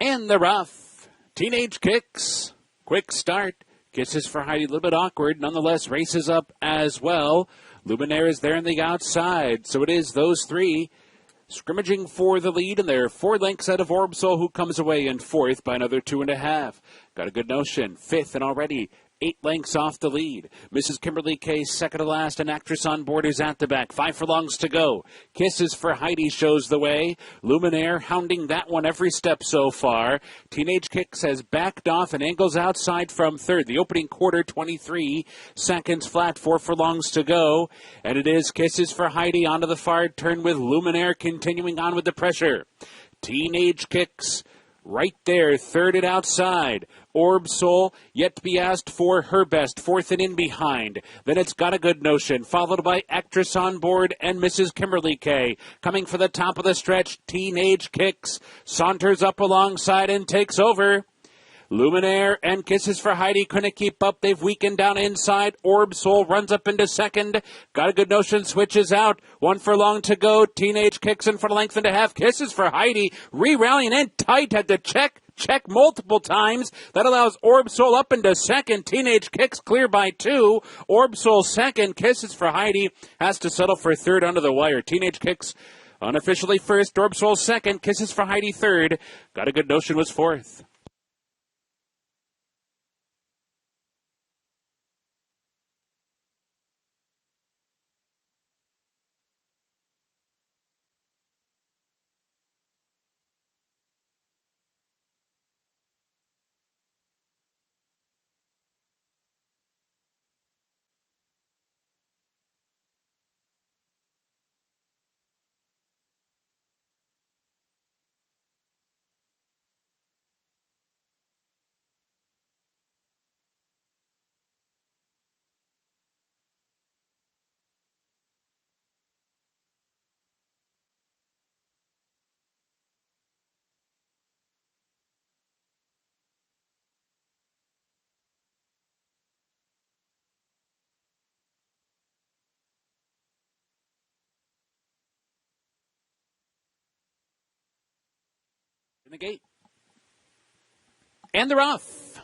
And the rough. Teenage Kicks. Quick start. Kisses for Heidi, a little bit awkward. Nonetheless, races up as well. Luminaire is there on the outside. So it is those three scrimmaging for the lead, and they're 4 lengths out of Orbsol, who comes away in fourth by another 2.5. Got a good notion. Fifth and already 8 lengths off the lead. Mrs. Kimberly K, second to last. An actress on board is at the back. 5 furlongs to go. Kisses for Heidi shows the way. Luminaire hounding that one every step so far. Teenage Kicks has backed off and angles outside from third. The opening quarter, 23 seconds flat. 4 furlongs to go. And it is Kisses for Heidi onto the far turn with Luminaire continuing on with the pressure. Teenage Kicks right there, third and outside. Orbsol, yet to be asked for her best, fourth and in behind. Then it's Got a Good Notion, followed by Actress on Board and Mrs. Kimberly K. Coming for the top of the stretch, Teenage Kicks saunters up alongside and takes over. Luminaire and Kisses for Heidi couldn't keep up. They've weakened down inside. Orbsol runs up into second. Got a Good Notion switches out. 1 furlong to go. Teenage Kicks in for a length and a half. Kisses for Heidi re-rallying in tight. Had to check multiple times. That allows Orbsol up into second. Teenage Kicks clear by 2. Orbsol second. Kisses for Heidi has to settle for third under the wire. Teenage Kicks unofficially first. Orbsol second. Kisses for Heidi third. Got a Good Notion was fourth. In the gate. And they're off.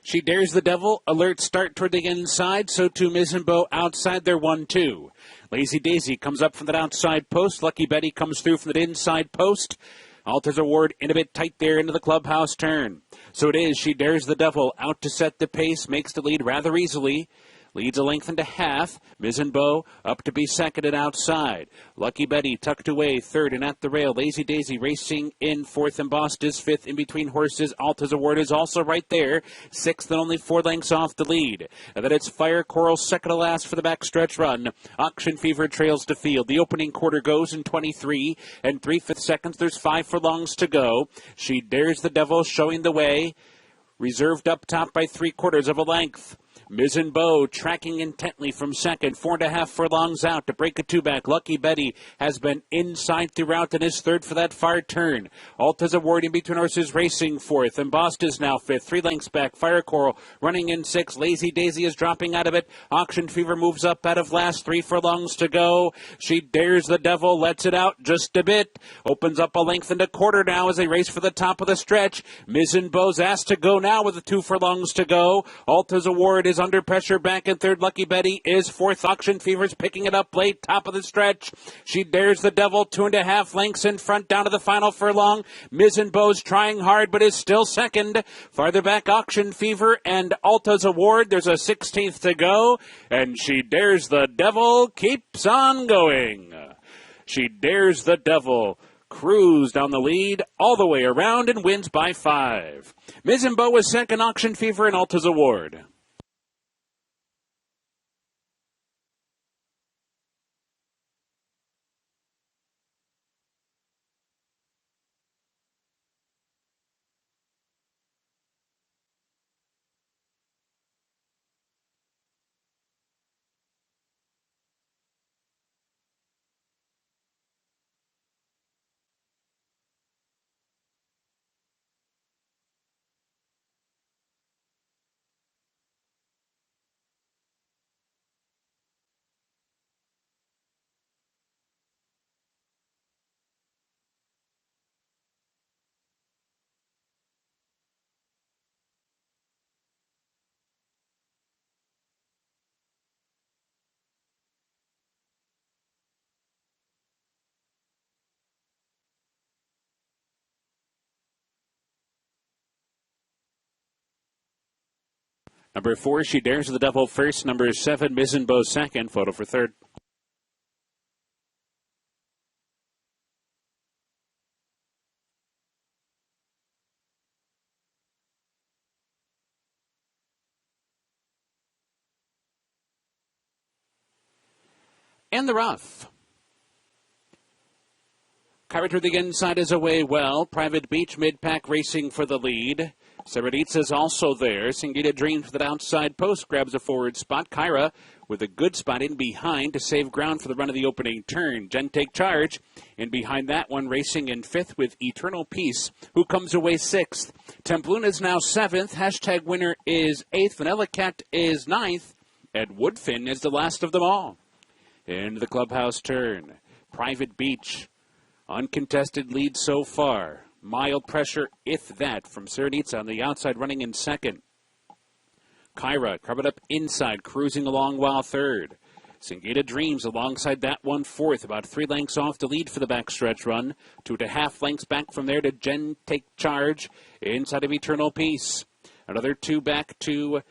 She dares the devil. Alert start toward the inside. So too Mizenbo outside. They're 1-2. Lazy Daisy comes up from that outside post. Lucky Betty comes through from the inside post. Alters Award in a bit tight there into the clubhouse turn. So it is. She dares the devil out to set the pace. Makes the lead rather easily. Leads a length and a half. Mizenbo up to be second and outside. Lucky Betty tucked away third and at the rail. Lazy Daisy racing in fourth. Embossed is fifth in between horses. Alta's Award is also right there. Sixth and only 4 lengths off the lead. And then it's Fire Coral second to last for the backstretch run. Auction Fever trails to field. The opening quarter goes in 23 and 3/5 seconds. There's 5 furlongs to go. She dares the devil showing the way. Reserved up top by 3/4 of a length. Mizenbo tracking intently from second, 4.5 furlongs out to break a 2-back. Lucky Betty has been inside throughout and is third for that far turn. Alta's Award in between horses racing fourth. Embossed is now fifth, 3 lengths back. Fire Coral running in 6. Lazy Daisy is dropping out of it. Auction Fever moves up out of last, 3 furlongs to go. She dares the devil, lets it out just a bit. Opens up a length and a quarter now as they race for the top of the stretch. Mizenbo's asked to go now with the 2 furlongs to go. Alta's Award is under pressure back in third. Lucky Betty is fourth. Auction Fever's picking it up late, top of the stretch. She dares the devil, 2.5 lengths in front down to the final furlong. Mizenbo's trying hard but is still second. Farther back, Auction Fever and Alta's Award. There's a 16th to go, and She Dares the Devil keeps on going. She Dares the Devil cruise down the lead all the way around and wins by 5. Mizenbo was second. Auction Fever and Alta's Award. Number 4, She Dares the Devil first. Number 7, Mizenbo second. Photo for third. And the rough. Covered to the inside is away well. Private Beach mid-pack racing for the lead. Serenitza's also there. Singita Dreams with an outside post grabs a forward spot. Kyra with a good spot in behind to save ground for the run of the opening turn. Jen Take Charge in behind that one, racing in 5th with Eternal Peace, who comes away 6th. Templuna's now 7th. Hashtag winner is 8th. Vanilla Cat is 9th. And Woodfin is the last of them all. Into the clubhouse turn. Private Beach, uncontested lead so far. Mild pressure, if that, from Serenitza on the outside, running in 2nd. Kyra covered up inside, cruising along while 3rd. Singita Dreams alongside that one 4th, about 3 lengths off the lead for the backstretch run. 2.5 lengths back from there to Jen Take Charge inside of Eternal Peace. Another 2 back to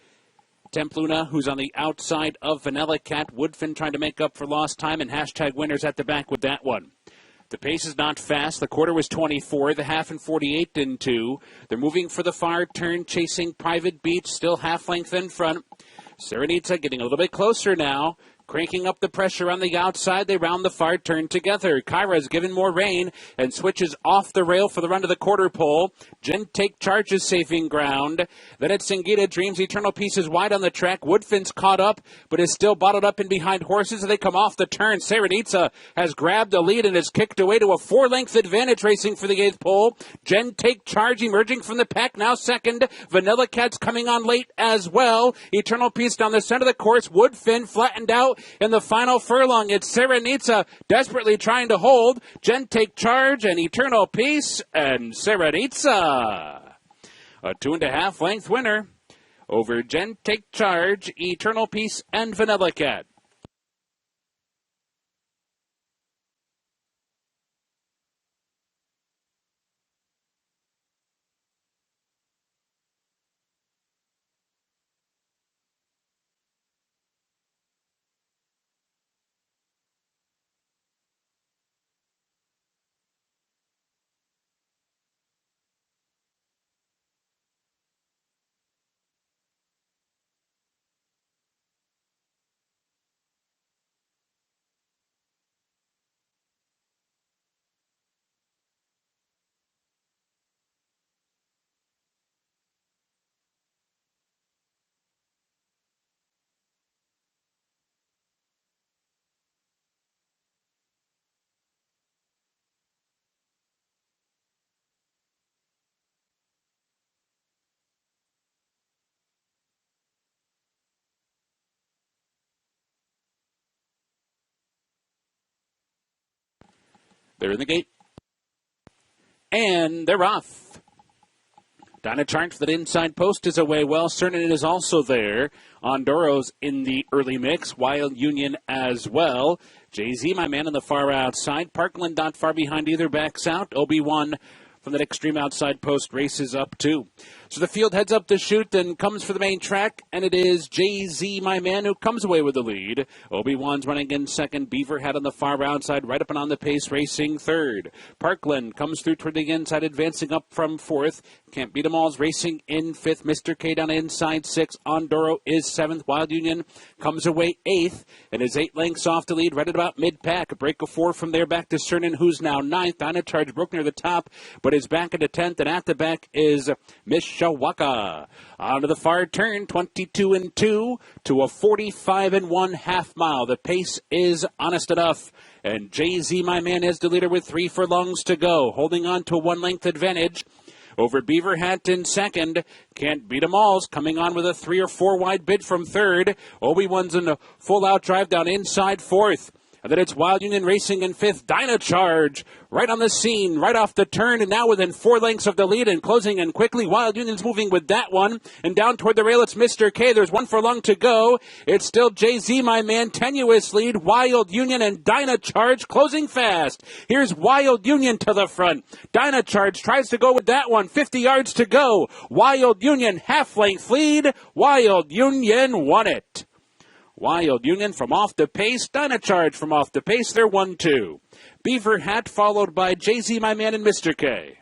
Templuna, who's on the outside of Vanilla Cat. Woodfin trying to make up for lost time, and hashtag winners at the back with that one. The pace is not fast. The quarter was 24, the half in 48 in 2. They're moving for the far turn, chasing Private Beach, still half length in front. Serenitza getting a little bit closer now. Cranking up the pressure on the outside, they round the far turn together. Kyra's given more rein and switches off the rail for the run to the quarter pole. Jen Take Charge is saving ground. Then it's Singita Dreams. Eternal Peace is wide on the track. Woodfin's caught up, but is still bottled up in behind horses as they come off the turn. Serenitza has grabbed the lead and is kicked away to a 4-length advantage racing for the 8th pole. Jen Take Charge emerging from the pack, now 2nd. Vanilla Cat's coming on late as well. Eternal Peace down the center of the course. Woodfin flattened out in the final furlong. It's Serenitza desperately trying to hold. Jen Take Charge and Eternal Peace, and Serenitza, a 2.5 length winner over Jen Take Charge, Eternal Peace, and Vanilla Cat. They're in the gate. And they're off. Dinah Charge for the inside post is away well. Cernan is also there. Ondoro's in the early mix. Wild Union as well. Jay-Z, my man, on the far outside. Parkland not far behind either, backs out. Obi-Wan from that extreme outside post races up too. So the field heads up the chute and comes for the main track, and it is Jay-Z, my man, who comes away with the lead. Obi-Wan's running in 2nd. Beaver Hat on the far outside, right up and on the pace, racing 3rd. Parkland comes through toward the inside, advancing up from 4th. Can't Beat 'em All's racing in 5th. Mr. K down inside 6th. Ondoro is 7th. Wild Union comes away 8th and is 8 lengths off the lead, right at about mid-pack. A break of 4 from there back to Cernan, who's now 9th. Dinah Charge broke near the top, but is back into 10th, and at the back is Mishawaka. Onto the far turn, 22 and 2 to a 45 and 1/2 mile. The pace is honest enough. And Jay-Z, my man, is the leader with 3 furlongs to go, holding on to a 1-length advantage over Beaver Hat in 2nd. Can't Beat 'em All's coming on with a 3 or 4 wide bid from 3rd. Obi-Wan's in a full out drive down inside 4th. And then it's Wild Union racing in fifth. Dyna Charge right on the scene, right off the turn, and now within 4 lengths of the lead and closing in quickly. Wild Union's moving with that one. And down toward the rail, it's Mr. K. There's 1 furlong to go. It's still Jay-Z, my man. Tenuous lead. Wild Union and Dyna Charge closing fast. Here's Wild Union to the front. Dyna Charge tries to go with that one. 50 yards to go. Wild Union half-length lead. Wild Union won it. Wild Union from off the pace. Dyna Charge from off the pace. They're 1-2. Beaver Hat followed by Jay-Z, my man, and Mr. K.